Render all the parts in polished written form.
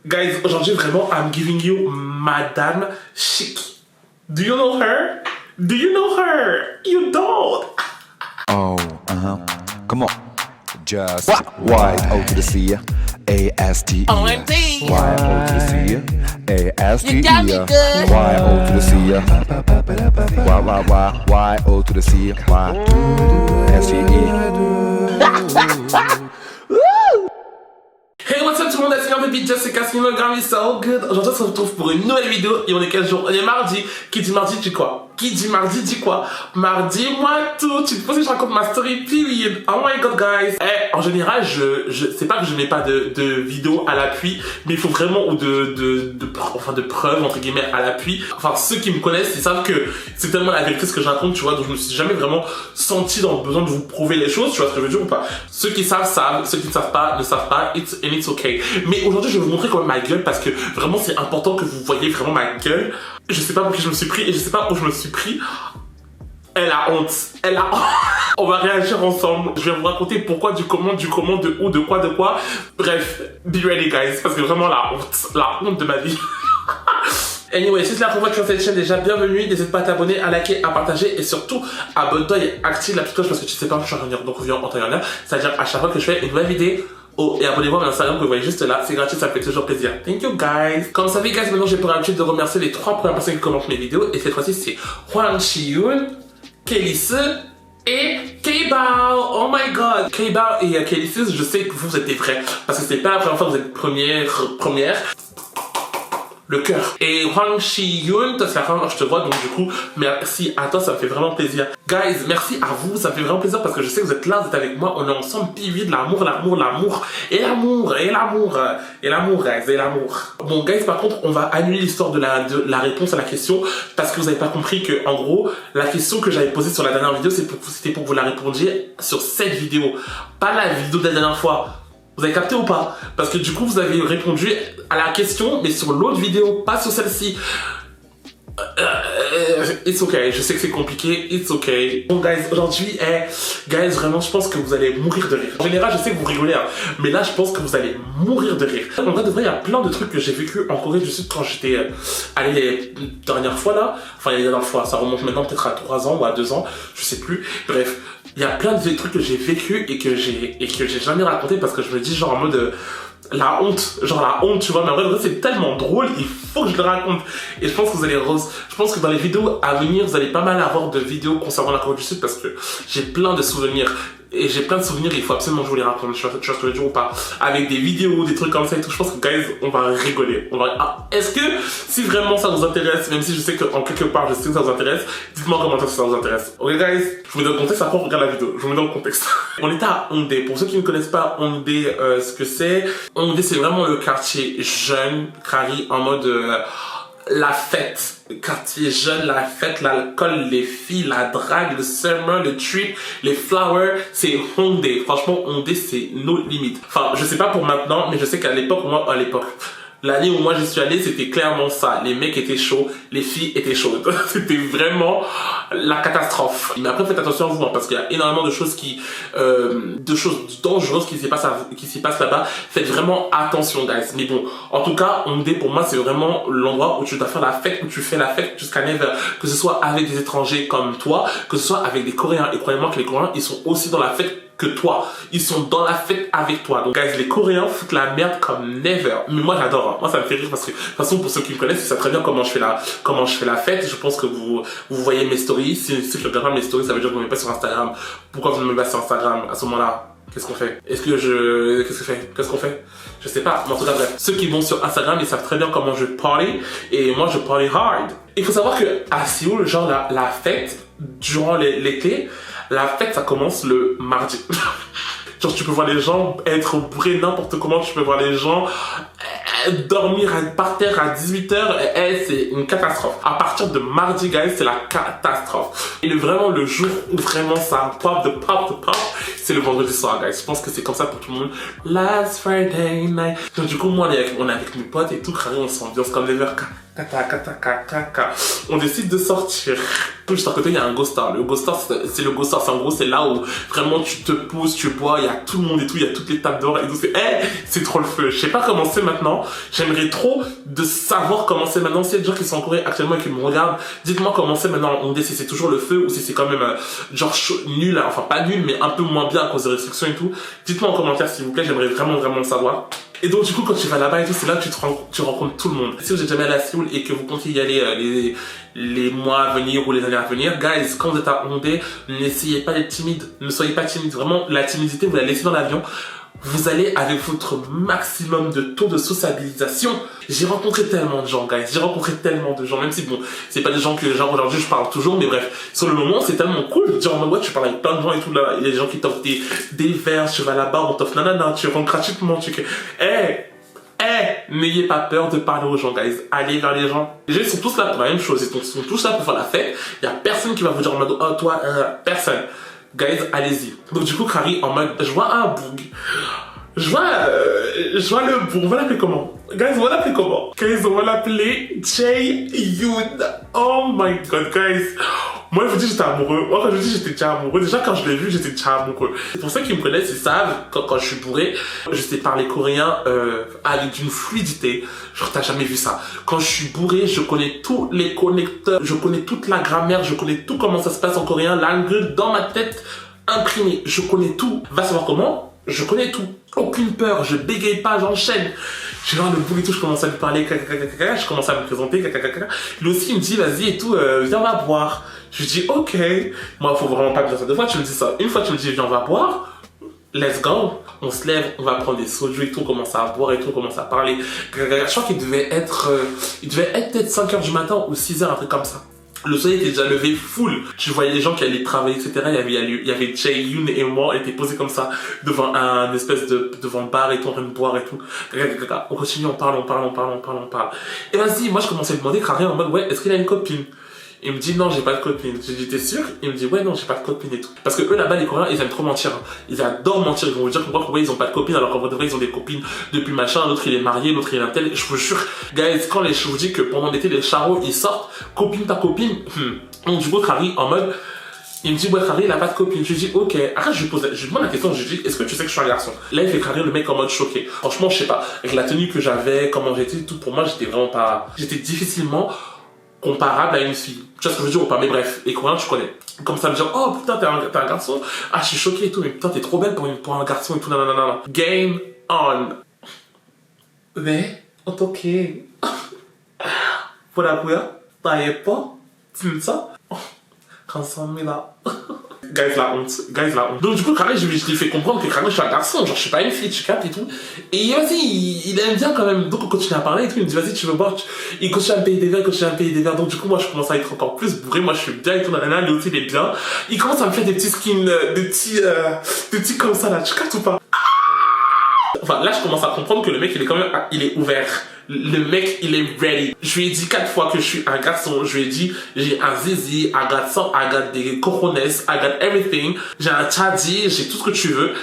Guys, aujourd'hui, vraiment, I'm giving you Madame Chic. Do you know her? Do you know her? You don't. Oh, come on. Just Y-O to the C, A-S-T-E. OMG. Y-O to the C, A-S-T-E. You got me good. Y-O to the C, Y-O to the C, Y-S-T-E. Hey, what's up tout le monde, c'est Baby Jessica, c'est Grammy So Good. Aujourd'hui, on se retrouve pour une nouvelle vidéo et on est quel jour? On est mardi. Qui dit mardi dit quoi? Qui dit mardi dit quoi? Mardi, moi tout. Tu te poses que je raconte ma story, period. Oh my god, guys. En général, c'est pas que je mets pas de vidéos à l'appui, mais il faut vraiment, ou de preuves, entre guillemets, à l'appui. Enfin, ceux qui me connaissent, ils savent que c'est tellement la vérité ce que je raconte, tu vois, donc je me suis jamais vraiment senti dans le besoin de vous prouver les choses, tu vois ce que je veux dire ou pas? Ceux qui savent, savent. Ceux qui ne savent pas, ne savent pas. It's okay. Mais aujourd'hui, je vais vous montrer quand même ma gueule parce que vraiment, c'est important que vous voyez vraiment ma gueule. Je sais pas pour qui je me suis pris et je sais pas où je me suis pris. Elle a honte. Elle a honte. On va réagir ensemble. Je vais vous raconter pourquoi, du comment, de où, de quoi. Bref, be ready guys. Parce que vraiment la honte de ma vie. Anyway, si c'est la première fois que tu es sur cette chaîne, déjà bienvenue. N'hésite pas à t'abonner, à liker, à partager et surtout abonne-toi et active la petite cloche parce que tu sais pas où je suis en train de venir. Donc reviens en temps et en heure. C'est-à-dire à chaque fois que je fais une nouvelle vidéo. Oh, et abonnez-vous à mon Instagram que vous voyez juste là, c'est gratuit, ça me fait toujours plaisir. Thank you guys. Comme vous savez guys, maintenant j'ai pour habitude de remercier les 3 premières personnes qui commentent mes vidéos et cette fois-ci c'est Hwang Chi-yoon, Kelly Se et K-Bao. Oh my god. K-Bao et Kelly Se, je sais que vous êtes des vrais parce que c'est pas la première fois que vous êtes première. Le cœur. Et Hwang Chi-yoon, toi c'est la première fois que je te vois, donc du coup, merci à toi, ça me fait vraiment plaisir. Guys, merci à vous, ça me fait vraiment plaisir parce que je sais que vous êtes là, vous êtes avec moi, on est ensemble, pivi de l'amour, et l'amour, guys, et l'amour. Bon, guys, par contre, on va annuler l'histoire de la réponse à la question parce que vous avez pas compris que, en gros, la question que j'avais posée sur la dernière vidéo, c'était pour que vous la répondiez sur cette vidéo, pas la vidéo de la dernière fois. Vous avez capté ou pas? Parce que du coup, vous avez répondu à la question, mais sur l'autre vidéo, pas sur celle-ci. It's okay, je sais que c'est compliqué, it's okay. Bon guys, aujourd'hui, guys, vraiment, je pense que vous allez mourir de rire. En général, je sais que vous rigolez, hein, mais là, je pense que vous allez mourir de rire. En vrai, de vrai, il y a plein de trucs que j'ai vécu en Corée du Sud quand j'étais allé les dernières fois là. Enfin, la dernière fois, ça remonte maintenant peut-être à 3 ans ou à 2 ans, je sais plus. Bref, il y a plein de trucs que j'ai vécu et que j'ai jamais raconté parce que je me dis genre en mode la honte, tu vois, mais en vrai c'est tellement drôle, il faut que je le raconte. Et je pense que je pense que dans les vidéos à venir, vous allez pas mal avoir de vidéos concernant la Corée du Sud parce que j'ai plein de souvenirs. Et j'ai plein de souvenirs, il faut absolument que je vous les raconte, tu vois ce que je veux dire ou pas. Avec des vidéos, des trucs comme ça et tout, je pense que guys, on va rigoler. Est-ce que, si vraiment ça vous intéresse, même si je sais qu'en quelque part, je sais que ça vous intéresse, dites-moi en commentaire si ça vous intéresse. Ok guys, je vous mets dans le contexte, après on regarde la vidéo, je vous mets dans le contexte. On était à Hongdae, pour ceux qui ne connaissent pas Hongdae, ce que c'est, Hongdae c'est vraiment le quartier jeune, Kari, en mode la fête. Le quartier jeune, la fête, l'alcool, les filles, la drague, le summer, le trip, les flowers, c'est Hongdae. Franchement, Hongdae, c'est nos limites. Enfin, je sais pas pour maintenant, mais je sais qu'à l'époque, l'année où moi j'y suis allé, c'était clairement ça. Les mecs étaient chauds, les filles étaient chaudes. C'était vraiment la catastrophe. Mais après, faites attention à vous, hein, parce qu'il y a énormément de choses dangereuses qui s'y passent là-bas. Faites vraiment attention, guys. Mais bon, en tout cas, Hongdae, pour moi, c'est vraiment l'endroit où tu dois faire la fête, où tu fais la fête jusqu'à never. Que ce soit avec des étrangers comme toi, que ce soit avec des Coréens. Et croyez-moi que les Coréens, ils sont aussi dans la fête que toi. Ils sont dans la fête avec toi. Donc, guys, les Coréens foutent la merde comme never. Mais moi, j'adore. Hein. Moi, ça me fait rire parce que, de toute façon, pour ceux qui me connaissent, ils savent très bien comment je fais la fête. Je pense que vous voyez mes stories. Si je ne regarde pas mes stories, ça veut dire que vous ne m'avez pas sur Instagram. Pourquoi vous ne me mettez pas sur Instagram à ce moment-là? Qu'est-ce qu'on fait? Qu'est-ce qu'on fait? Je sais pas. Mais en tout cas, bref. Ceux qui vont sur Instagram, ils savent très bien comment je parle. Et moi, je parle hard. Il faut savoir que à Séoul, genre, la fête, durant l'été, la fête, ça commence le mardi. Genre, tu peux voir les gens être bourrés n'importe comment. Tu peux voir les gens dormir par terre à 18h. C'est une catastrophe. À partir de mardi, guys, c'est la catastrophe. Et vraiment, le jour où vraiment ça pop, c'est le vendredi soir, guys. Je pense que c'est comme ça pour tout le monde. Last Friday night. Donc, du coup, moi, on est avec mes potes et tout. On s'ambiance comme des verres. On décide de sortir. Juste à côté, il y a un ghost star. Le ghost star, c'est le ghost star. C'est en gros, c'est là où vraiment tu te poses, tu bois, il y a tout le monde et tout, il y a toutes les tables d'or et tout. C'est trop le feu. Je sais pas comment c'est maintenant. J'aimerais trop de savoir comment c'est maintenant. S'il y a des gens qui sont en Corée actuellement et qui me regardent, dites-moi comment c'est maintenant en Hongrie, si c'est toujours le feu ou si c'est quand même genre nul, enfin pas nul, mais un peu moins bien à cause des restrictions et tout. Dites-moi en commentaire s'il vous plaît, j'aimerais vraiment le savoir. Et donc du coup quand tu vas là-bas et tout, c'est là que tu rencontres tout le monde. Si vous êtes jamais allé à Séoul et que vous comptez y aller les mois à venir ou les années à venir, guys, quand vous êtes à Hongdae, n'essayez pas d'être timide, ne soyez pas timide. Vraiment, la timidité, vous la laissez dans l'avion. Vous allez avec votre maximum de taux de sociabilisation. J'ai rencontré tellement de gens, guys. J'ai rencontré tellement de gens, même si bon, c'est pas des gens que genre aujourd'hui je parle toujours, mais bref, sur le moment c'est tellement cool. Genre ouais, tu parles avec plein de gens et tout là. Il y a des gens qui t'offrent des verres, tu vas là-bas, on t'offre nanana, tu rentres gratuitement, n'ayez pas peur de parler aux gens, guys. Allez vers les gens. Les gens, ils sont tous là pour la même chose. Ils sont tous là pour faire la fête. Il y a personne qui va vous dire en mode, oh, toi, personne. Guys, allez-y. Donc, du coup, Kari, en mode, je vois un boug. Je vois le boug. On va l'appeler comment? Guys, on va l'appeler comment? Guys, on va l'appeler Jae-yoon. Oh my god, guys. Moi, je vous dis, j'étais amoureux. Moi, quand je vous dis, j'étais déjà amoureux. Déjà, quand je l'ai vu, j'étais déjà amoureux. Pour ceux qui me connaissent, ils savent, quand je suis bourré, je sais parler coréen avec une fluidité. Genre, t'as jamais vu ça. Quand je suis bourré, je connais tous les connecteurs, je connais toute la grammaire, je connais tout comment ça se passe en coréen, l'angle dans ma tête imprimé. Je connais tout. Va savoir comment? Je connais tout. Aucune peur, je bégaye pas, j'enchaîne. Je suis là, le bout et tout, je commence à lui parler, je commence à me présenter, Lui aussi, il me dit, vas-y et tout, viens, on va boire. Je lui dis, ok. Moi, faut vraiment pas me dire ça deux fois, tu me dis ça. Une fois, tu me dis, viens, on va boire. Let's go. On se lève, on va prendre des soju et tout, on commence à boire et tout, on commence à parler. Je crois qu'il devait être peut-être 5h du matin ou 6h, un truc comme ça. Le soleil était déjà levé full. Je voyais les gens qui allaient travailler, etc. Il y avait Jae-yoon et moi, on était posés comme ça, devant un espèce devant le bar et tout, en train de boire et tout. On continue, on parle. Et vas-y, moi je commençais à lui demander, Kari, en mode, ouais, est-ce qu'il a une copine? Il me dit non, j'ai pas de copine. Je lui dis t'es sûr? Il me dit ouais, non, j'ai pas de copine et tout. Parce que eux là-bas, les Coréens, ils aiment trop mentir. Ils adorent mentir. Ils vont vous dire pourquoi ils ont pas de copine alors qu'en vrai ils ont des copines depuis machin. L'autre il est marié, l'autre il est un tel. Je vous jure, guys, je vous dis que pendant l'été les charros ils sortent, copine ta copine. Donc du coup Kari en mode, il me dit ouais Kari il a pas de copine. Je lui dis ok. Après je lui demande la question, je lui dis est-ce que tu sais que je suis un garçon? Là il fait Kari le mec en mode choqué. Franchement je sais pas. Avec la tenue que j'avais, comment j'étais, tout pour moi j'étais difficilement comparable à une fille. Tu vois ce que je veux dire ou pas? Mais bref, les Coréens, tu connais. Comme ça me dire, oh putain, t'es un garçon. Ah, je suis choqué et tout, mais putain, t'es trop belle pour un garçon et tout, nanana. Game on. 네, 어떡해. 뭐라고요? 나 예뻐? 진짜? 감사합니다. Guys, la honte. Donc, du coup, Kari, je lui fais comprendre que Kari, je suis un garçon, genre, je suis pas une fille, tu captes et tout. Et vas-y, il aime bien quand même. Donc, on continue à parler et tout. Il me dit, vas-y, tu veux boire? Il continue à me payer des verres, Donc, du coup, moi, je commence à être encore plus bourré. Moi, je suis bien et tout, nanana. Lui aussi, il est bien. Il commence à me faire des petits skins, des petits comme ça, là. Tu captes ou pas? Enfin, là, je commence à comprendre que le mec, il est ouvert. Le mec, il est ready. Je lui ai dit 4 fois que je suis un garçon. Je lui ai dit, j'ai un zizi, I got des cojones, I got everything. J'ai un tchadi, j'ai tout ce que tu veux.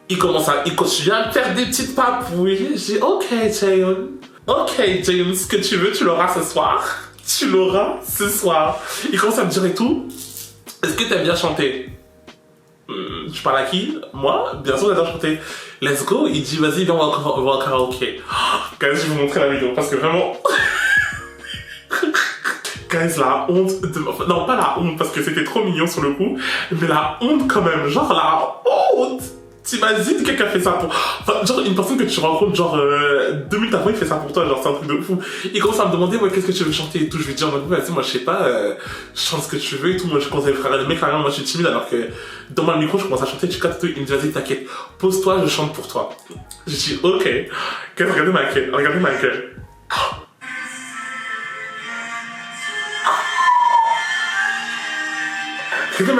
Il continue à me faire des petites papouilles. J'ai dit, ok, Jae-yoon. Ok, Jae-yoon, ce que tu veux, tu l'auras ce soir. Il commence à me dire et tout. Est-ce que t'aimes bien chanter? Tu parles à qui? Moi? Bien sûr, j'adore chanter. Let's go. Il dit, vas-y, viens, on va au karaoké. Guys, je vais vous montrer la vidéo parce que vraiment... Guys, la honte Non, pas la honte parce que c'était trop mignon sur le coup, mais la honte quand même. Genre, la honte. T'imagines quelqu'un fait ça pour... Enfin, genre, une personne que tu rencontres, genre, 2 minutes après, il fait ça pour toi, genre, c'est un truc de fou. Il commence à me demander, ouais, qu'est-ce que tu veux chanter et tout. Je lui dis, vas-y, moi, je sais pas, chante ce que tu veux et tout. Moi, je commence à faire le mec, moi, je suis timide, alors que dans le micro, je commence à chanter, tu captes tout. Il me dit, vas-y, t'inquiète, pose-toi, je chante pour toi. Je dis, ok. Regardez ma gueule. Regardez ma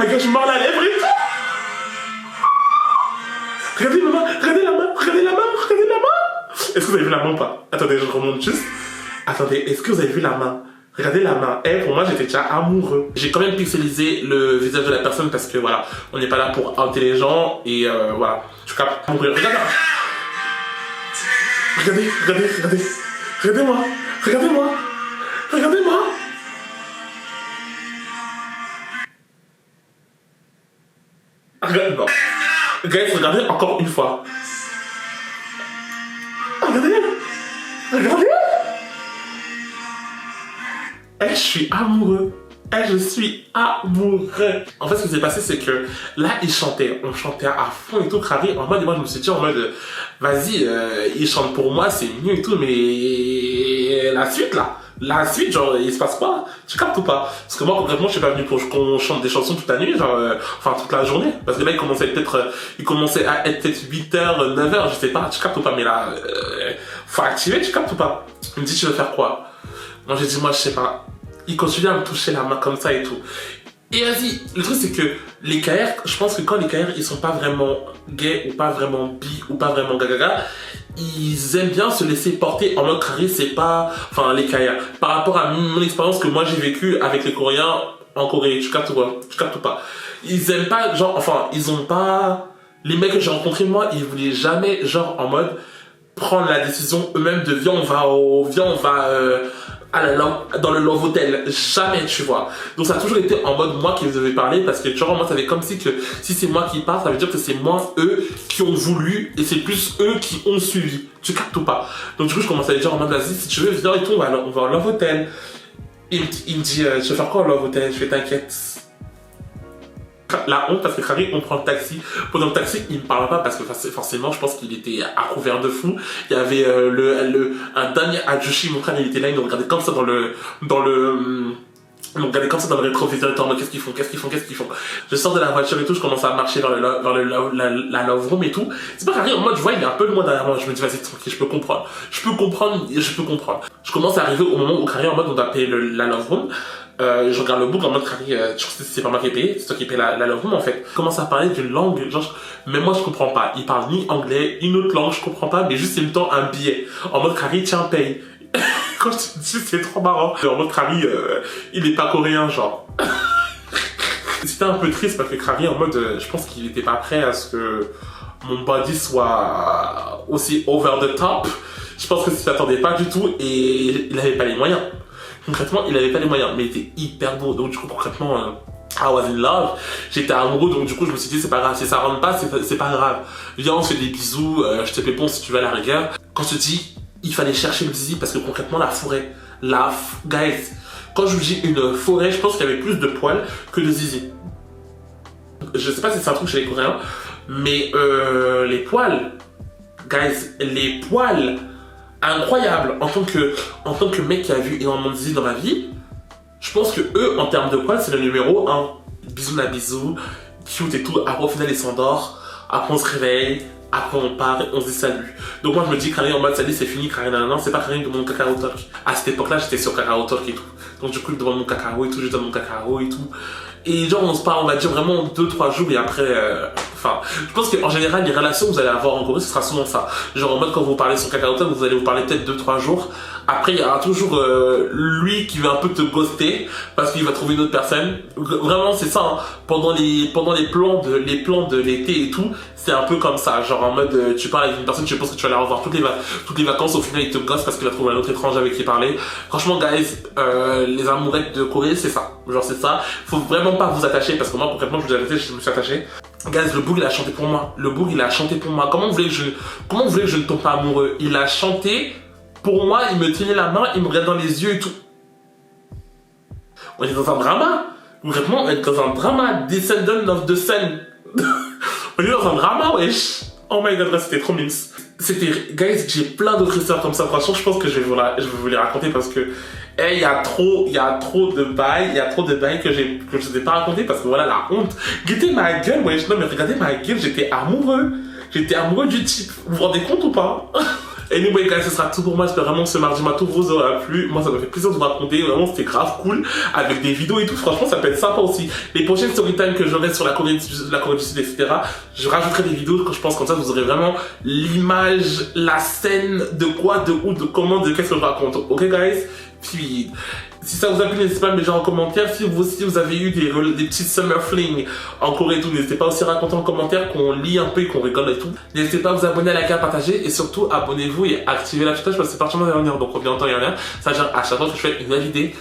gueule, je me mords la lèvre et tout. Regardez maman, regardez la main. Est-ce que vous avez vu la main ou pas? Attendez, je remonte juste. Attendez, est-ce que vous avez vu la main? Regardez la main. Pour moi, j'étais déjà amoureux. J'ai quand même pixelisé le visage de la personne parce que voilà, on n'est pas là pour hanter les gens et voilà. Tu captes? Regardez. Regardez-moi. Guys, regardez encore une fois. Regardez. Regardez. Je suis amoureux. Je suis amoureux. En fait, ce qui s'est passé, c'est que là, on chantait à fond et tout, Crary, en mode, et moi, je me suis dit en mode, vas-y, il chante pour moi, c'est mieux et tout, mais la suite, genre, il se passe quoi? Tu captes ou pas? Parce que moi, concrètement, je suis pas venu pour qu'on chante des chansons toute la nuit, genre, enfin, toute la journée. Parce que là, il commençait à être peut-être 8h, 9h, je sais pas, tu captes ou pas, mais là, faut activer, tu captes ou pas? Il me dit, tu veux faire quoi? Moi, j'ai dit, moi, je sais pas. Il continue à me toucher la main comme ça et tout. Et vas-y, le truc c'est que les KR, je pense que quand les KR ils sont pas vraiment gays ou pas vraiment bi ou pas vraiment gaga, ils aiment bien se laisser porter en mode Crary, c'est pas, enfin les KR. Par rapport à mon expérience que moi j'ai vécue avec les Coréens en Corée, tu captes ou pas? Tu captes ou pas? Ils aiment pas, genre, enfin, ils ont pas, les mecs que j'ai rencontrés moi, ils voulaient jamais, genre en mode, prendre la décision eux-mêmes de viens on va dans le Love Hotel, jamais, tu vois. Donc ça a toujours été en mode moi qui devais parler parce que genre moi ça fait comme si c'est moi qui parle, ça veut dire que c'est moins eux qui ont voulu et c'est plus eux qui ont suivi. Tu captes ou pas? Donc du coup je commence à lui dire en mode vas-y si tu veux viens et tout, on va au Love Hotel. Il me dit tu veux faire quoi au Love Hotel? Je fais t'inquiète. La honte parce que Crary on prend le taxi. Pendant le taxi il me parle pas parce que forcément je pense qu'il était à couvert de fou. Il y avait un dernier Adjushi, mon frère il était là, il nous regardait comme ça dans le rétroviseur, en mode qu'est-ce qu'ils font. Je sors de la voiture et tout, je commence à marcher vers la love room et tout. C'est pas Crary en mode je vois il est un peu loin derrière moi, je me dis vas-y tranquille, je peux comprendre. Je commence à arriver au moment où Crary en mode on doit payer la love room. Je regarde le book en mode Crary, je sais que c'est pas moi qui ai payé, c'est toi qui paye la love room en fait. Il commence à parler d'une langue, genre, mais moi je comprends pas. Il parle ni anglais, une autre langue, je comprends pas, mais juste il me tend un billet. En mode Crary, tiens, paye. Quand je te dis, c'est trop marrant. En mode Crary, il est pas coréen, genre. C'était un peu triste parce que Crary, en mode, je pense qu'il était pas prêt à ce que mon body soit aussi over the top. Je pense que s'il attendait pas du tout et il avait pas les moyens. Concrètement, il avait pas les moyens, mais il était hyper beau. Donc, du coup, concrètement, I was in love. J'étais amoureux, donc du coup, je me suis dit, c'est pas grave. Si ça rentre pas, c'est pas grave. Viens, on se fait des bisous, je te réponds si tu veux à la rigueur. Quand je te dis, il fallait chercher le zizi parce que concrètement, la forêt, guys, quand je vous dis une forêt, je pense qu'il y avait plus de poils que de zizi. Je sais pas si c'est un truc chez les Coréens, mais les poils, guys, les poils, incroyable. En tant que mec qui a vu énormément de zizi dans ma vie, je pense que eux, en termes de poils, c'est le numéro 1. Bisous la bisou, cute et tout. Après, au final, ils s'endorment. Après, on se réveille. Après, on part et on se dit salut. Donc, moi, je me dis, Crary en mode salut, c'est fini, Crary, non, c'est pas Crary de mon Kakao Talk. À cette époque-là, j'étais sur Kakao Talk et tout. Donc, du coup, je demande mon cacao et tout, je donne mon cacao et tout. Et genre, on se parle, on va dire vraiment 2-3 jours et après, enfin, je pense qu'en général, les relations que vous allez avoir en Corée, ce sera souvent ça. Genre, en mode, quand vous parlez sur Kakao Talk, vous allez vous parler peut-être 2-3 jours. Après, il y aura toujours lui qui va un peu te ghoster parce qu'il va trouver une autre personne. Vraiment, c'est ça. Hein. Pendant les plans de l'été et tout, c'est un peu comme ça. Genre en mode, tu parles avec une personne, tu penses que tu vas la revoir toutes les vacances. Au final, il te gosse parce qu'il a trouvé un autre étranger avec qui parler. Franchement, guys, les amourettes de Corée, c'est ça. Genre, c'est ça. Faut vraiment pas vous attacher parce que moi, concrètement, je vous ai arrêté, je me suis attaché. Guys, le boug, il a chanté pour moi. Comment vous voulez que je ne tombe pas amoureux? Il a chanté. Pour moi, il me tenait la main, il me regardait dans les yeux et tout. On est dans un drama. Concrètement, on est dans un drama. Descendant of the Sun. On est dans un drama, wesh. Oh my god, c'était trop mince. Guys, j'ai plein d'autres histoires comme ça. Franchement, je pense que je vais vous les raconter parce que, il y a trop de bails que je ne ai pas raconté parce que voilà, la honte. Regardez ma gueule, wesh. Non, mais regardez ma gueule, j'étais amoureux du type. Vous vous rendez compte ou pas? Anyway guys, ce sera tout pour moi, j'espère vraiment que ce mardi matin vous aura plu. Moi ça m'a fait plaisir de vous raconter, vraiment c'était grave cool, avec des vidéos et tout, franchement ça peut être sympa aussi. Les prochaines storytime que j'aurai sur la Corée du Sud, etc. Je rajouterai des vidéos, je pense comme ça vous aurez vraiment l'image, la scène, de quoi, de où, de comment, de qu'est-ce que je raconte. Ok guys? Puis, si ça vous a plu, n'hésitez pas à me mettre en commentaire. Si vous aussi vous avez eu des petits summer fling en Corée et tout, n'hésitez pas aussi à raconter en commentaire qu'on lit un peu et qu'on rigole et tout. N'hésitez pas à vous abonner, à liker, à partager et surtout abonnez-vous et activez la petite cloche parce que c'est particulièrement dernière, donc on revient en temps et en heure. Ça veut dire à chaque fois que je fais une nouvelle vidéo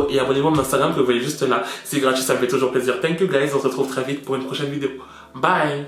et abonnez-vous à mon Instagram que vous voyez juste là. C'est gratuit, ça me fait toujours plaisir. Thank you guys, on se retrouve très vite pour une prochaine vidéo. Bye!